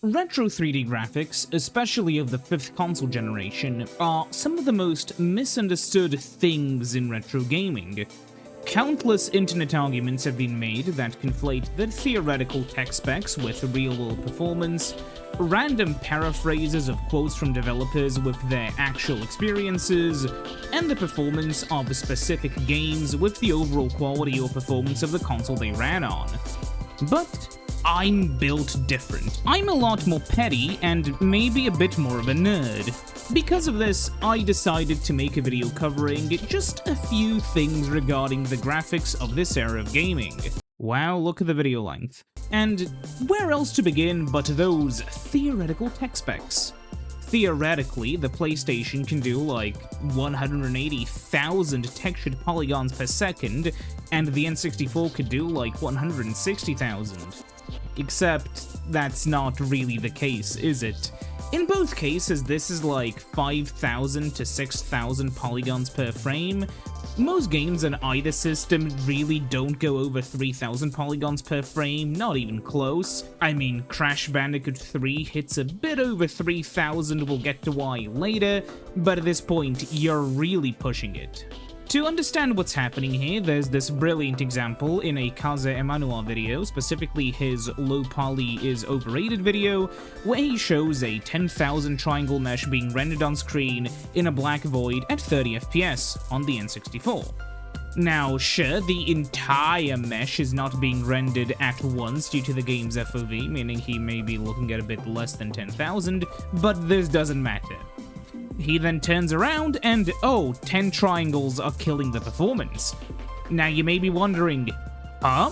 Retro 3D graphics, especially of the 5th console generation, are some of the most misunderstood things in retro gaming. Countless internet arguments have been made that conflate the theoretical tech specs with real-world performance, random paraphrases of quotes from developers with their actual experiences, and the performance of specific games with the overall quality or performance of the console they ran on. But I'm built different. I'm a lot more petty and maybe a bit more of a nerd. Because of this, I decided to make a video covering just a few things regarding the graphics of this era of gaming. Wow, look at the video length. And where else to begin but those theoretical tech specs? Theoretically, the PlayStation can do like 180,000 textured polygons per second, and the N64 could do like 160,000. Except that's not really the case, is it? In both cases, this is like 5,000 to 6,000 polygons per frame. Most games on either system really don't go over 3,000 polygons per frame, not even close. I mean, Crash Bandicoot 3 hits a bit over 3,000, we'll get to why later, but at this point, you're really pushing it. To understand what's happening here, there's this brilliant example in a Kaze Emanuel video, specifically his low poly is overrated video, where he shows a 10,000 triangle mesh being rendered on screen in a black void at 30 FPS on the N64. Now, sure, the entire mesh is not being rendered at once due to the game's FOV, meaning he may be looking at a bit less than 10,000, but this doesn't matter. He then turns around and, oh, 10 triangles are killing the performance. Now you may be wondering, huh?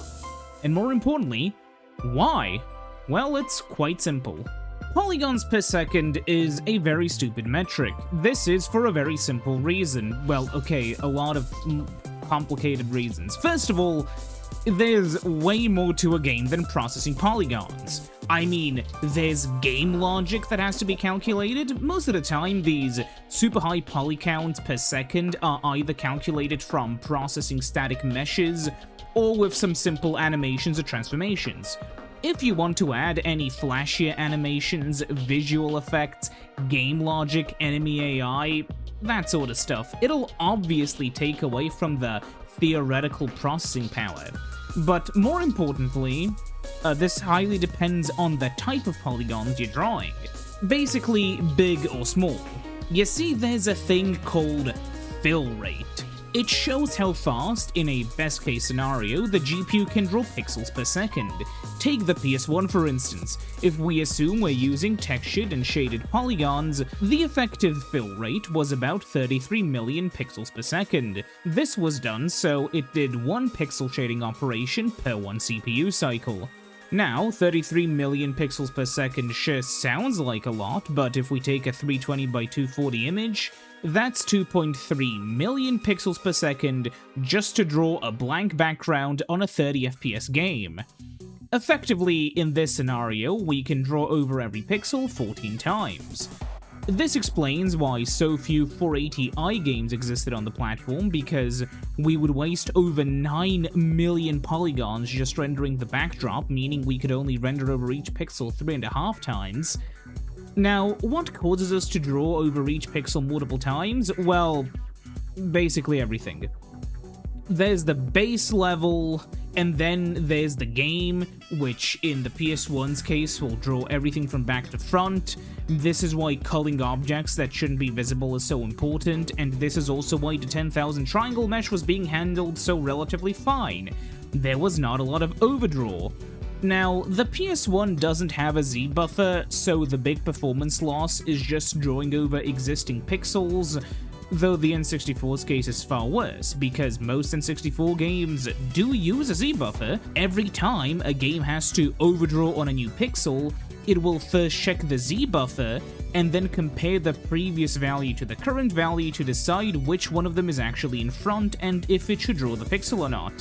And more importantly, why? Well, it's quite simple. Polygons per second is a very stupid metric. This is for a very simple reason. Well, okay, a lot of complicated reasons. First of all, there's way more to a game than processing polygons. I mean, there's game logic that has to be calculated. Most of the time, these super high poly counts per second are either calculated from processing static meshes or with some simple animations or transformations. If you want to add any flashier animations, visual effects, game logic, enemy AI, that sort of stuff, it'll obviously take away from the theoretical processing power. But more importantly, this highly depends on the type of polygons you're drawing. Basically, big or small. You see, there's a thing called fill rate. It shows how fast, in a best case scenario, the GPU can draw pixels per second. Take the PS1 for instance. If we assume we're using textured and shaded polygons, the effective fill rate was about 33 million pixels per second. This was done so it did one pixel shading operation per one CPU cycle. Now, 33 million pixels per second sure sounds like a lot, but if we take a 320 by 240 image, that's 2.3 million pixels per second just to draw a blank background on a 30 FPS game. Effectively, in this scenario, we can draw over every pixel 14 times. This explains why so few 480i games existed on the platform, because we would waste over 9 million polygons just rendering the backdrop, meaning we could only render over each pixel 3.5 times. Now, what causes us to draw over each pixel multiple times? Well, basically everything. There's the base level, and then there's the game, which in the PS1's case will draw everything from back to front. This is why culling objects that shouldn't be visible is so important, and this is also why the 10,000 triangle mesh was being handled so relatively fine. There was not a lot of overdraw. Now, the PS1 doesn't have a Z buffer, so the big performance loss is just drawing over existing pixels, though the N64's case is far worse, because most N64 games do use a Z buffer. Every time a game has to overdraw on a new pixel, it will first check the Z buffer, and then compare the previous value to the current value to decide which one of them is actually in front and if it should draw the pixel or not.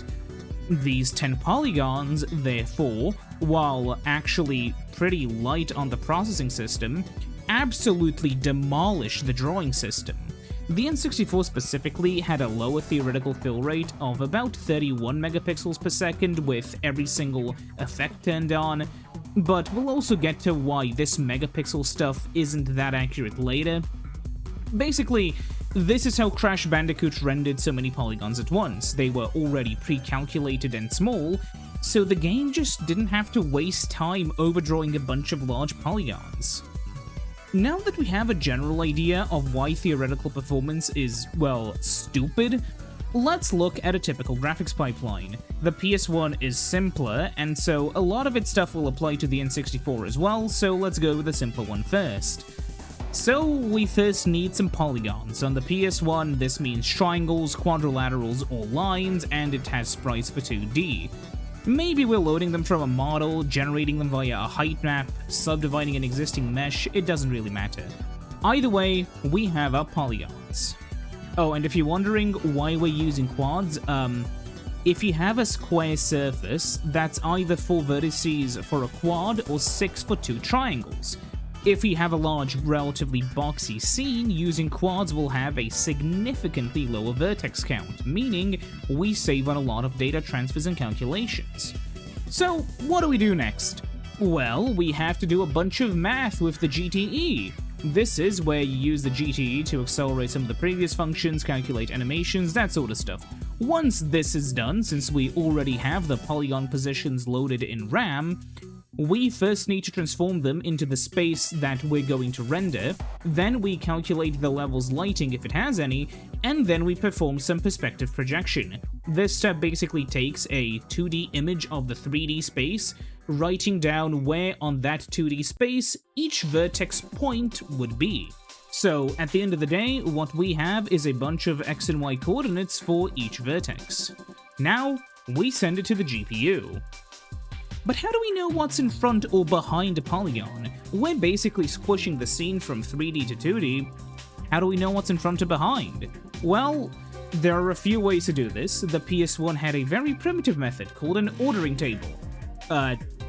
These 10 polygons, therefore, while actually pretty light on the processing system, absolutely demolish the drawing system. The N64 specifically had a lower theoretical fill rate of about 31 megapixels per second with every single effect turned on, but we'll also get to why this megapixel stuff isn't that accurate later. Basically, this is how Crash Bandicoot rendered so many polygons at once. They were already pre-calculated and small, so the game just didn't have to waste time overdrawing a bunch of large polygons. Now that we have a general idea of why theoretical performance is, well, stupid, let's look at a typical graphics pipeline. The PS1 is simpler, and so a lot of its stuff will apply to the N64 as well, so let's go with the simpler one first. So we first need some polygons. On the PS1, this means triangles, quadrilaterals, or lines, and it has sprites for 2D. Maybe we're loading them from a model, generating them via a height map, subdividing an existing mesh, it doesn't really matter. Either way, we have our polygons. Oh, and if you're wondering why we're using quads, if you have a square surface, that's either 4 vertices for a quad or 6 for 2 triangles. If we have a large, relatively boxy scene, using quads will have a significantly lower vertex count, meaning we save on a lot of data transfers and calculations. So, what do we do next? Well, we have to do a bunch of math with the GTE. This is where you use the GTE to accelerate some of the previous functions, calculate animations, that sort of stuff. Once this is done, since we already have the polygon positions loaded in RAM, we first need to transform them into the space that we're going to render, then we calculate the level's lighting if it has any, and then we perform some perspective projection. This step basically takes a 2D image of the 3D space, writing down where on that 2D space each vertex point would be. So, at the end of the day, what we have is a bunch of x and y coordinates for each vertex. Now, we send it to the GPU. But how do we know what's in front or behind a polygon? We're basically squishing the scene from 3D to 2D. How do we know what's in front or behind? Well, there are a few ways to do this. The PS1 had a very primitive method called an ordering table.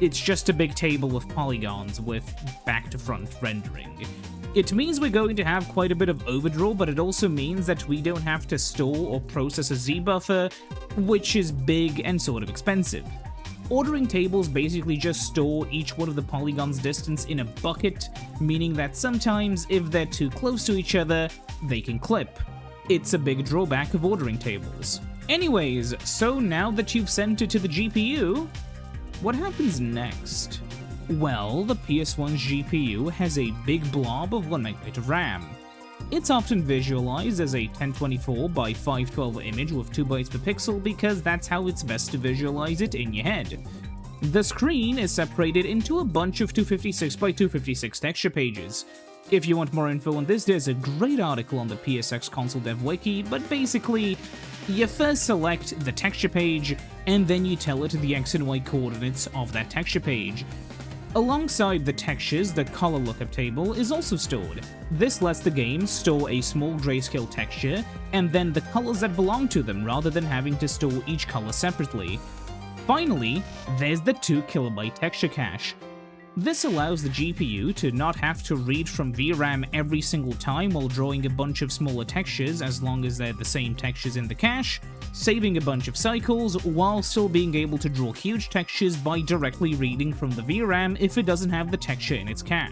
It's just a big table of polygons with back-to-front rendering. It means we're going to have quite a bit of overdraw, but it also means that we don't have to store or process a Z buffer, which is big and sort of expensive. Ordering tables basically just store each one of the polygon's distance in a bucket, meaning that sometimes if they're too close to each other, they can clip. It's a big drawback of ordering tables. Anyways, so now that you've sent it to the GPU, what happens next? Well, the PS1's GPU has a big blob of 1MB of RAM. It's often visualized as a 1024 by 512 image with 2 bytes per pixel because that's how it's best to visualize it in your head. The screen is separated into a bunch of 256 by 256 texture pages. If you want more info on this, there's a great article on the PSX console dev wiki, but basically, you first select the texture page, and then you tell it the x and y coordinates of that texture page. Alongside the textures, the color lookup table is also stored. This lets the game store a small grayscale texture, and then the colors that belong to them rather than having to store each color separately. Finally, there's the 2KB texture cache. This allows the GPU to not have to read from VRAM every single time while drawing a bunch of smaller textures as long as they're the same textures in the cache, saving a bunch of cycles while still being able to draw huge textures by directly reading from the VRAM if it doesn't have the texture in its cache.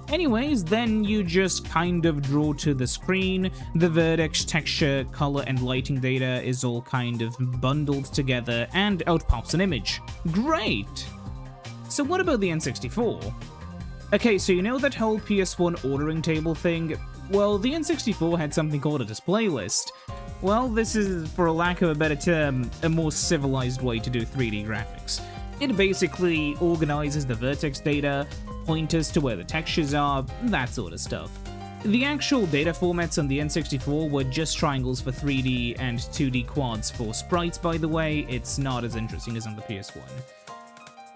Anyways, then you just kind of draw to the screen, the vertex, texture, color, and lighting data is all kind of bundled together, and out pops an image. Great! So what about the N64? Okay, so you know that whole PS1 ordering table thing? Well, the N64 had something called a display list. Well, this is, for a lack of a better term, a more civilized way to do 3D graphics. It basically organizes the vertex data, pointers to where the textures are, that sort of stuff. The actual data formats on the N64 were just triangles for 3D and 2D quads for sprites, by the way. It's not as interesting as on the PS1.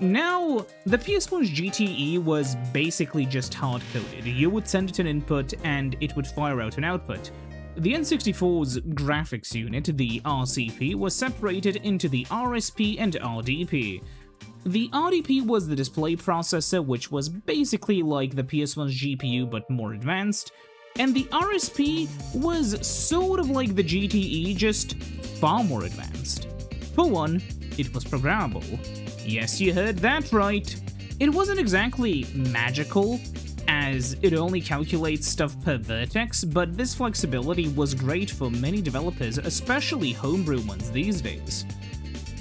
Now, the PS1's GTE was basically just hard-coded. You would send it an input, and it would fire out an output. The N64's graphics unit, the RCP, was separated into the RSP and RDP. The RDP was the display processor, which was basically like the PS1's GPU but more advanced, and the RSP was sort of like the GTE, just far more advanced. For one, it was programmable. Yes, you heard that right. It wasn't exactly magical, as it only calculates stuff per vertex, but this flexibility was great for many developers, especially homebrew ones these days.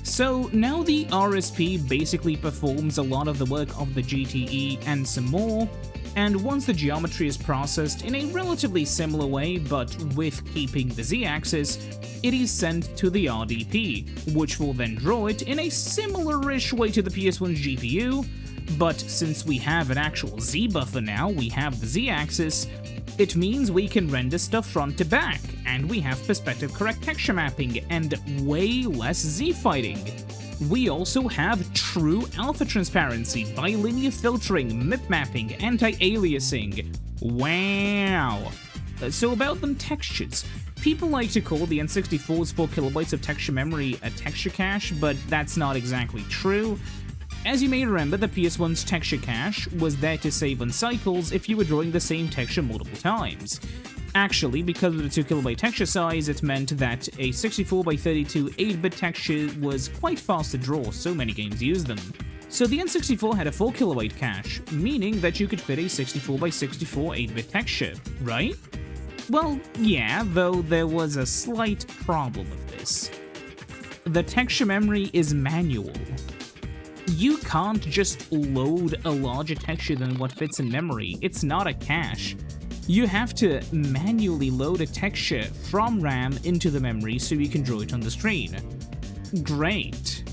So now the RSP basically performs a lot of the work of the GTE and some more, and once the geometry is processed in a relatively similar way but with keeping the Z-axis, it is sent to the RDP, which will then draw it in a similar-ish way to the PS1's GPU, but since we have an actual Z buffer now, we have the Z-axis, it means we can render stuff front to back, and we have perspective-correct texture mapping and way less Z-fighting. We also have true alpha transparency, bilinear filtering, mip mapping, anti-aliasing. Wow! So about them textures. People like to call the N64's 4KB of texture memory a texture cache, but that's not exactly true. As you may remember, the PS1's texture cache was there to save on cycles if you were drawing the same texture multiple times. Actually, because of the 2KB texture size, it meant that a 64x32 8-bit texture was quite fast to draw, so many games use them. So the N64 had a 4KB cache, meaning that you could fit a 64x64 8-bit texture, right? Well, yeah, though there was a slight problem with this. The texture memory is manual. You can't just load a larger texture than what fits in memory, it's not a cache. You have to manually load a texture from RAM into the memory so you can draw it on the screen. Great.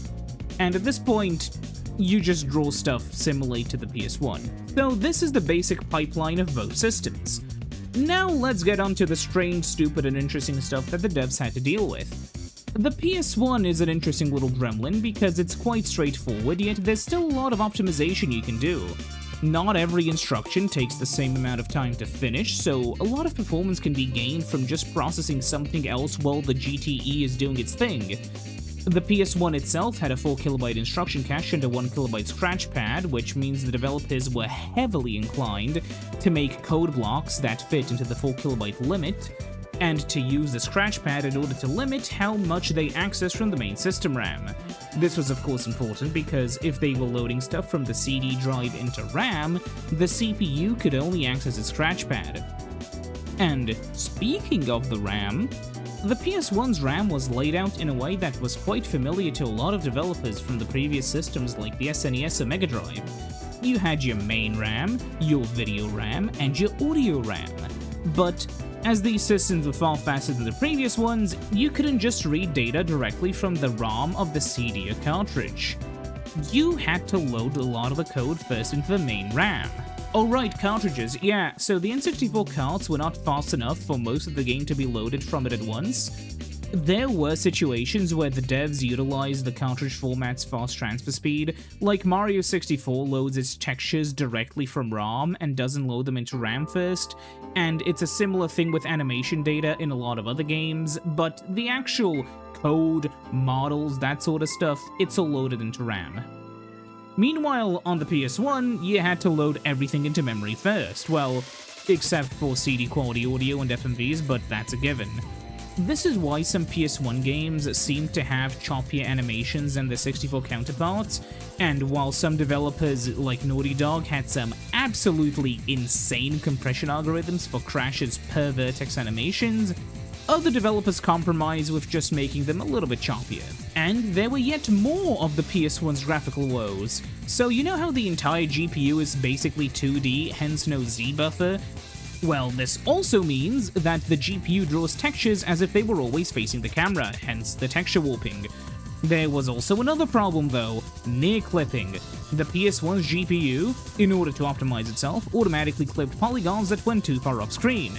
And at this point, you just draw stuff similarly to the PS1. So this is the basic pipeline of both systems. Now let's get on to the strange, stupid, and interesting stuff that the devs had to deal with. The PS1 is an interesting little gremlin because it's quite straightforward, yet there's still a lot of optimization you can do. Not every instruction takes the same amount of time to finish, so a lot of performance can be gained from just processing something else while the GTE is doing its thing. The PS1 itself had a 4KB instruction cache and a 1KB scratch pad, which means the developers were heavily inclined to make code blocks that fit into the 4KB limit, and to use the scratch pad in order to limit how much they access from the main system RAM. This was of course important because if they were loading stuff from the CD drive into RAM, the CPU could only access its scratch pad. And speaking of the RAM, the PS1's RAM was laid out in a way that was quite familiar to a lot of developers from the previous systems like the SNES or Mega Drive. You had your main RAM, your video RAM, and your audio RAM. But as these systems were far faster than the previous ones, you couldn't just read data directly from the ROM of the CD or cartridge. You had to load a lot of the code first into the main RAM. Oh right, cartridges, yeah, so the N64 carts were not fast enough for most of the game to be loaded from it at once. There were situations where the devs utilized the cartridge format's fast transfer speed, like Mario 64 loads its textures directly from ROM and doesn't load them into RAM first, and it's a similar thing with animation data in a lot of other games, but the actual code, models, that sort of stuff, it's all loaded into RAM. Meanwhile, on the PS1, you had to load everything into memory first, well, except for CD quality audio and FMVs, but that's a given. This is why some PS1 games seem to have choppier animations than their 64 counterparts, and while some developers like Naughty Dog had some absolutely insane compression algorithms for crashes per vertex animations, other developers compromise with just making them a little bit choppier. And there were yet more of the PS1's graphical woes. So you know how the entire GPU is basically 2D, hence no Z buffer? Well, this also means that the GPU draws textures as if they were always facing the camera, hence the texture warping. There was also another problem though, near clipping. The PS1's GPU, in order to optimize itself, automatically clipped polygons that went too far off screen.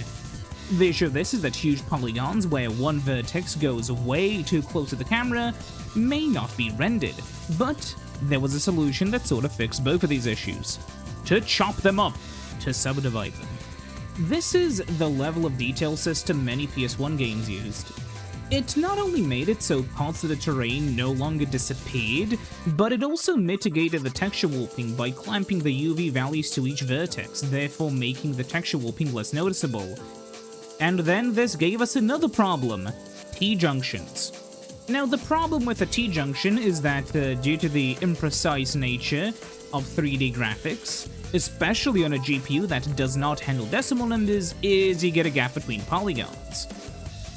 The issue of this is that huge polygons where one vertex goes way too close to the camera may not be rendered, but there was a solution that sort of fixed both of these issues. To chop them up, to subdivide them. This is the level of detail system many PS1 games used. It not only made it so parts of the terrain no longer disappeared, but it also mitigated the texture warping by clamping the UV values to each vertex, therefore making the texture warping less noticeable. And then this gave us another problem, T-junctions. Now, the problem with a T-junction is that due to the imprecise nature of 3D graphics, especially on a GPU that does not handle decimal numbers, is you get a gap between polygons.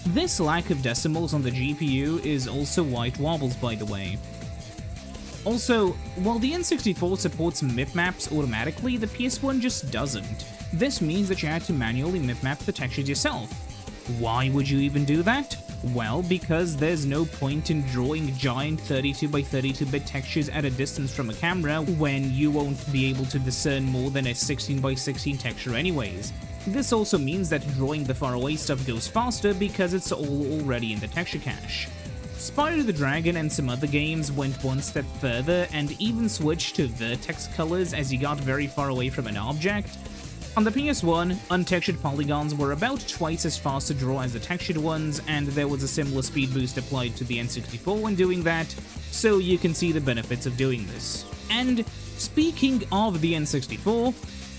This lack of decimals on the GPU is also why it wobbles, by the way. Also, while the N64 supports mip maps automatically, the PS1 just doesn't. This means that you had to manually mip map the textures yourself. Why would you even do that? Well, because there's no point in drawing giant 32x32-bit textures at a distance from a camera when you won't be able to discern more than a 16x16 texture anyways. This also means that drawing the faraway stuff goes faster because it's all already in the texture cache. Spyro the Dragon and some other games went one step further and even switched to vertex colors as you got very far away from an object. On the PS1, untextured polygons were about twice as fast to draw as the textured ones, and there was a similar speed boost applied to the N64 when doing that, so you can see the benefits of doing this. And speaking of the N64,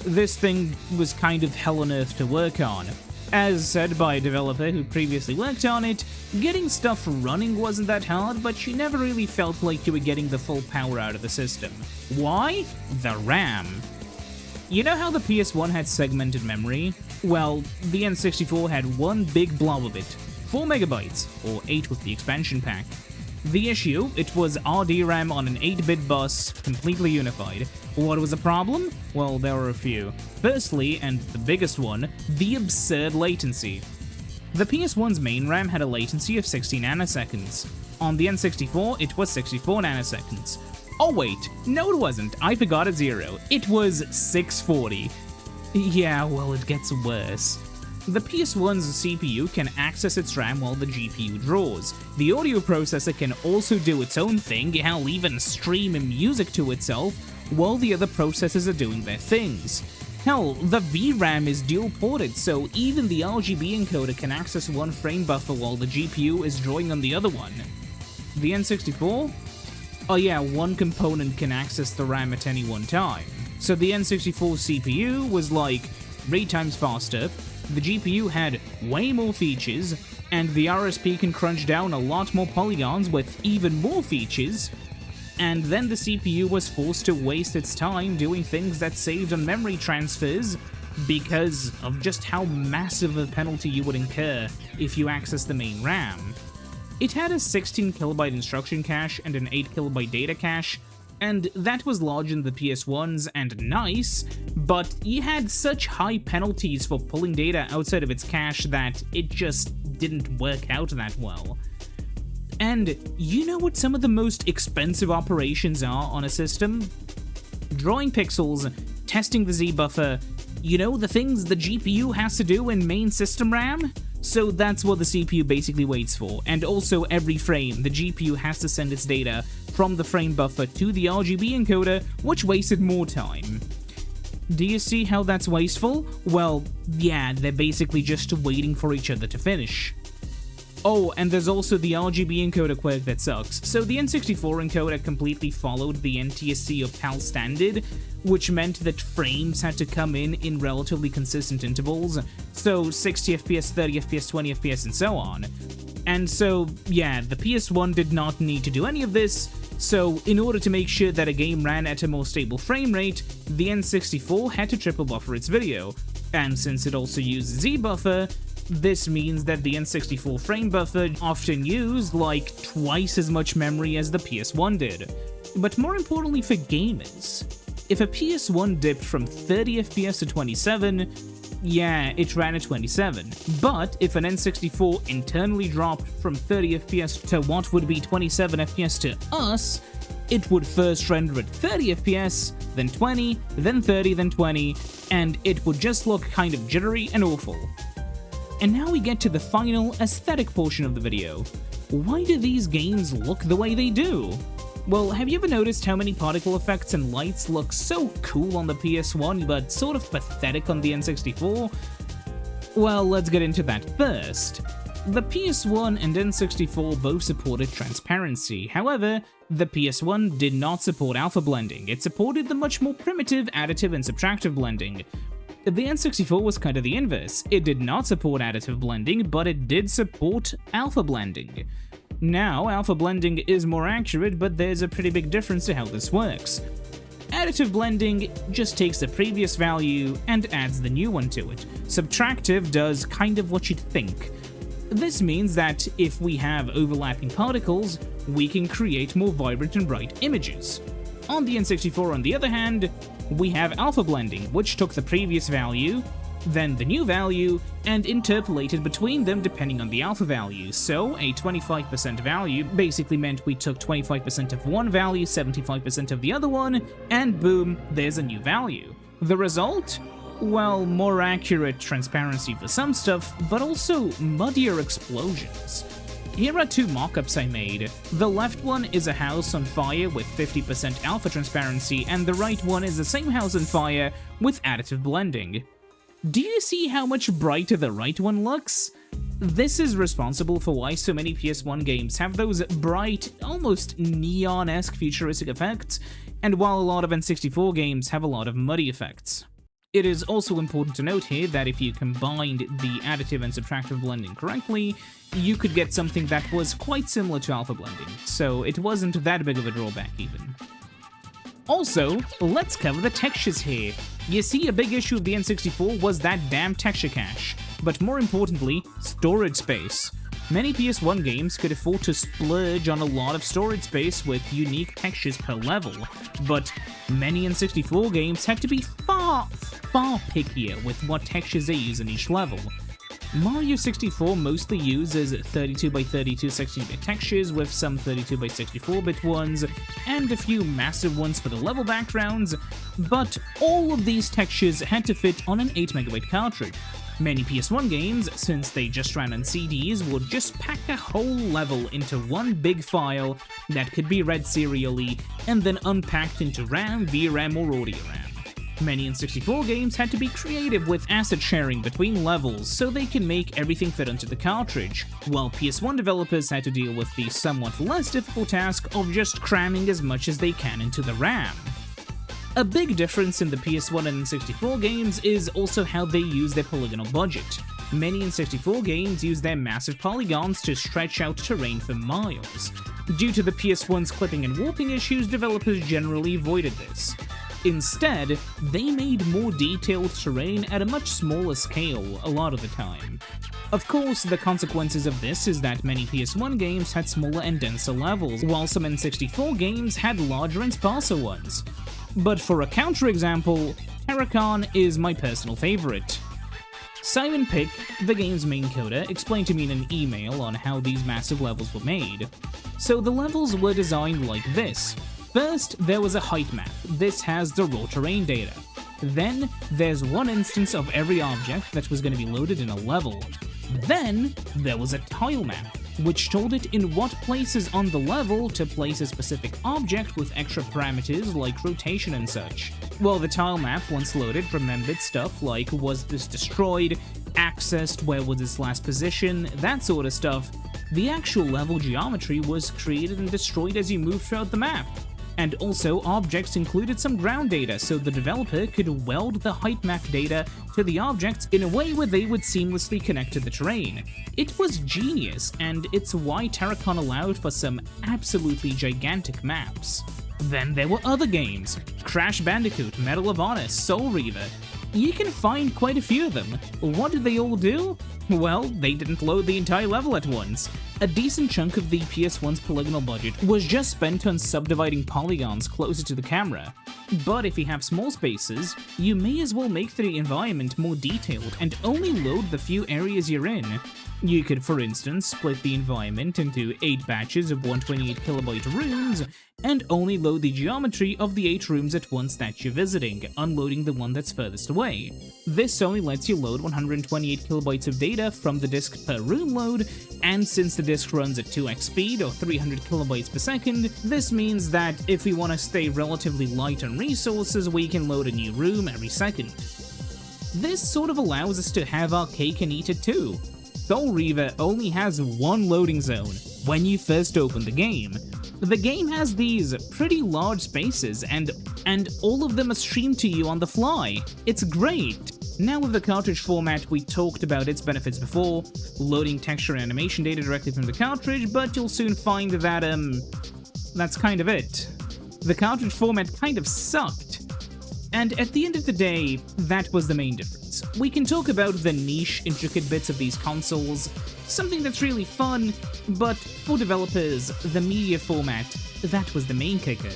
this thing was kind of hell on earth to work on. As said by a developer who previously worked on it, getting stuff running wasn't that hard, but you never really felt like you were getting the full power out of the system. Why? The RAM. You know how the PS1 had segmented memory? Well, the N64 had one big blob of it, 4 megabytes, or 8 with the expansion pack. The issue, it was RDRAM on an 8-bit bus, completely unified. What was the problem? Well, there were a few. Firstly, and the biggest one, the absurd latency. The PS1's main RAM had a latency of 60 nanoseconds. On the N64, it was 64 nanoseconds. Oh wait, no it wasn't, I forgot a zero. It was 640. Yeah, well, it gets worse. The PS1's CPU can access its RAM while the GPU draws. The audio processor can also do its own thing, hell, even stream music to itself, while the other processors are doing their things. Hell, the VRAM is dual-ported, so even the RGB encoder can access one frame buffer while the GPU is drawing on the other one. The N64? Oh yeah, one component can access the RAM at any one time. So the N64 CPU was like 3 times faster, the GPU had way more features, and the RSP can crunch down a lot more polygons with even more features, and then the CPU was forced to waste its time doing things that saved on memory transfers because of just how massive a penalty you would incur if you access the main RAM. It had a 16KB instruction cache and an 8KB data cache, and that was large in the PS1s and nice, but you had such high penalties for pulling data outside of its cache that it just didn't work out that well. And you know what some of the most expensive operations are on a system? Drawing pixels, testing the Z buffer, you know, the things the GPU has to do in main system RAM? So that's what the CPU basically waits for, and also every frame, the GPU has to send its data from the frame buffer to the RGB encoder, which wasted more time. Do you see how that's wasteful? Well, yeah, they're basically just waiting for each other to finish. Oh, and there's also the RGB encoder quirk that sucks. So the N64 encoder completely followed the NTSC or PAL standard, which meant that frames had to come in relatively consistent intervals, so 60 FPS, 30 FPS, 20 FPS, and so on. And so, yeah, the PS1 did not need to do any of this, so in order to make sure that a game ran at a more stable frame rate, the N64 had to triple buffer its video, and since it also used Z buffer, this means that the N64 frame buffer often used like twice as much memory as the PS1 did. But more importantly for gamers, if a PS1 dipped from 30 FPS to 27, yeah, it ran at 27. But if an N64 internally dropped from 30 FPS to what would be 27 FPS to us, it would first render at 30 FPS, then 20, then 30, then 20, and it would just look kind of jittery and awful. And now we get to the final aesthetic portion of the video. Why do these games look the way they do? Well, have you ever noticed how many particle effects and lights look so cool on the PS1 but sort of pathetic on the N64? Well, let's get into that first. The PS1 and N64 both supported transparency, however, the PS1 did not support alpha blending, it supported the much more primitive additive and subtractive blending. The N64 was kind of the inverse, it did not support additive blending, but it did support alpha blending. Now, alpha blending is more accurate, but there's a pretty big difference to how this works. Additive blending just takes the previous value and adds the new one to it. Subtractive does kind of what you'd think. This means that if we have overlapping particles, we can create more vibrant and bright images. On the N64, on the other hand, we have alpha blending, which took the previous value, then the new value, and interpolated between them depending on the alpha value. So a 25% value basically meant we took 25% of one value, 75% of the other one, and boom, there's a new value. The result? Well, more accurate transparency for some stuff, but also muddier explosions. Here are two mock-ups I made. The left one is a house on fire with 50% alpha transparency, and the right one is the same house on fire with additive blending. Do you see how much brighter the right one looks? This is responsible for why so many PS1 games have those bright, almost neon-esque futuristic effects, and while a lot of N64 games have a lot of muddy effects. It is also important to note here that if you combined the additive and subtractive blending correctly, you could get something that was quite similar to alpha blending, so it wasn't that big of a drawback even. Also, let's cover the textures here. You see, a big issue of the N64 was that damn texture cache, but more importantly, storage space. Many PS1 games could afford to splurge on a lot of storage space with unique textures per level, but many N64 games had to be far pickier with what textures they use in each level. Mario 64 mostly uses 32x32 16-bit textures with some 32x64-bit ones, and a few massive ones for the level backgrounds, but all of these textures had to fit on an 8MB cartridge. Many PS1 games, since they just ran on CDs, would just pack a whole level into one big file that could be read serially and then unpacked into RAM, VRAM, or audio RAM. Many N64 games had to be creative with asset sharing between levels so they can make everything fit onto the cartridge, while PS1 developers had to deal with the somewhat less difficult task of just cramming as much as they can into the RAM. A big difference in the PS1 and N64 games is also how they use their polygonal budget. Many N64 games use their massive polygons to stretch out terrain for miles. Due to the PS1's clipping and warping issues, developers generally avoided this. Instead, they made more detailed terrain at a much smaller scale a lot of the time. Of course, the consequences of this is that many PS1 games had smaller and denser levels, while some N64 games had larger and sparser ones. But for a counterexample, Terracon is my personal favorite. Simon Pick, the game's main coder, explained to me in an email on how these massive levels were made. So the levels were designed like this. First, there was a height map. This has the raw terrain data. Then, there's one instance of every object that was going to be loaded in a level. Then, there was a tile map, which told it in what places on the level to place a specific object with extra parameters like rotation and such. Well, the tile map, once loaded, remembered stuff like was this destroyed, accessed, where was its last position, that sort of stuff. The actual level geometry was created and destroyed as you moved throughout the map. And also, objects included some ground data, so the developer could weld the height map data to the objects in a way where they would seamlessly connect to the terrain. It was genius, and it's why Terracon allowed for some absolutely gigantic maps. Then there were other games: Crash Bandicoot, Medal of Honor, Soul Reaver. You can find quite a few of them. What did they all do? Well, they didn't load the entire level at once. A decent chunk of the PS1's polygonal budget was just spent on subdividing polygons closer to the camera. But if you have small spaces, you may as well make the environment more detailed and only load the few areas you're in. You could, for instance, split the environment into 8 batches of 128KB rooms, and only load the geometry of the 8 rooms at once that you're visiting, unloading the one that's furthest away. This only lets you load 128KB of data from the disk per room load, and since the disk runs at 2x speed or 300KB per second, this means that if we want to stay relatively light on resources, we can load a new room every second. This sort of allows us to have our cake and eat it too. Soul Reaver only has one loading zone when you first open the game. The game has these pretty large spaces and all of them are streamed to you on the fly. It's great. Now with the cartridge format, we talked about its benefits before, loading texture and animation data directly from the cartridge, but you'll soon find that, that's kind of it. The cartridge format kind of sucked. And at the end of the day, that was the main difference. We can talk about the niche, intricate bits of these consoles, something that's really fun, but for developers, the media format, that was the main kicker.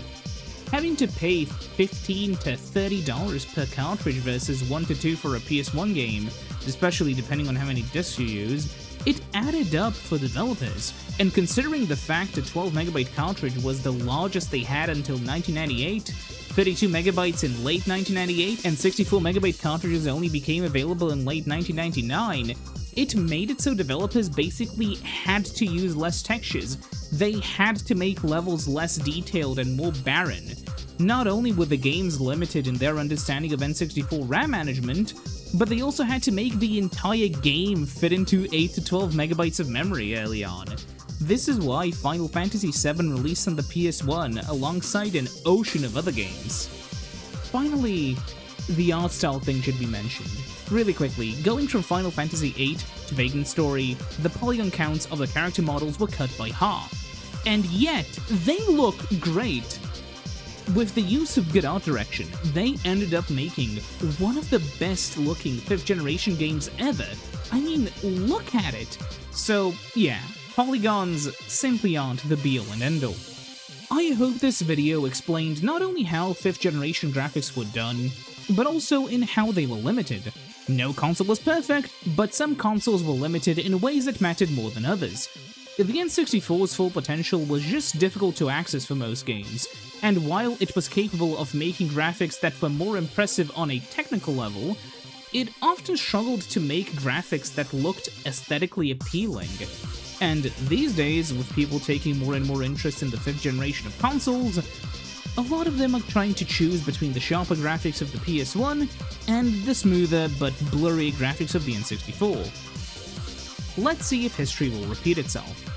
Having to pay $15 to $30 per cartridge versus $1 to $2 for a PS1 game, especially depending on how many discs you use, it added up for developers. And considering the fact a 12MB cartridge was the largest they had until 1998, 32 megabytes in late 1998, and 64MB cartridges only became available in late 1999, it made it so developers basically had to use less textures. They had to make levels less detailed and more barren. Not only were the games limited in their understanding of N64 RAM management, but they also had to make the entire game fit into 8 to 12 megabytes of memory early on. This is why Final Fantasy VII released on the PS1 alongside an ocean of other games. Finally, the art style thing should be mentioned. Really quickly, going from Final Fantasy VIII to Vagrant Story, the polygon counts of the character models were cut by half. And yet, they look great! With the use of good art direction, they ended up making one of the best looking 5th generation games ever. I mean, look at it! So, yeah, polygons simply aren't the be-all and end-all. I hope this video explained not only how 5th generation graphics were done, but also in how they were limited. No console was perfect, but some consoles were limited in ways that mattered more than others. The N64's full potential was just difficult to access for most games, and while it was capable of making graphics that were more impressive on a technical level, it often struggled to make graphics that looked aesthetically appealing. And these days, with people taking more and more interest in the 5th generation of consoles, a lot of them are trying to choose between the sharper graphics of the PS1 and the smoother but blurry graphics of the N64. Let's see if history will repeat itself.